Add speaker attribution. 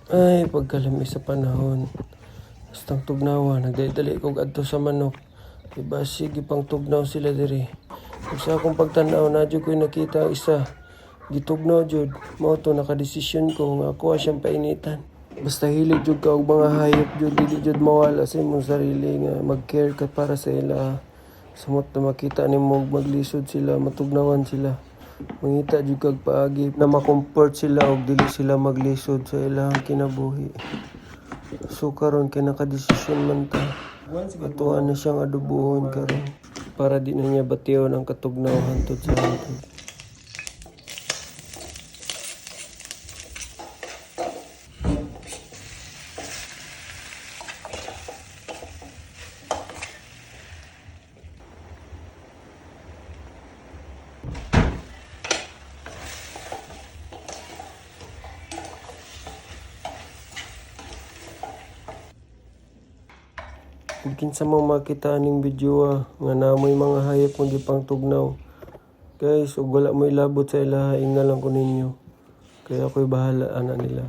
Speaker 1: Ay, pagkalami sa panahon. Bastang tugnawa, nagdali-dali ko adto sa manok. Diba, sige pang tugnaw sila diri. Kung sa akong pagtanaw, na dyan ko'y nakita ang isa. Gitugnaw jud, mo to nakadesisyon ko nga ako siyang painitan. Basta hilig jud ka og mga hayop jud, dili jud mawala sa imong sarili nga mag-care ka para sa ila. Samot na makita nimo maglisod sila, matugnawan sila. Mangita jud kag paagi na makomfort sila og dili sila maglisod sa ilang kinabuhi. So karon kay nakadesisyon man ta. Atuan na siyang adubuhon karon para di na niya batiyon ang katugnaw hantod sa hantod. Kung kinsa mo makita ning video nga namoy mga hayop kung gipang tugnaw. Guys, ug wala mo ilabot sa ilahaing na lang ko ninyo. Kaya ako'y bahala ana nila.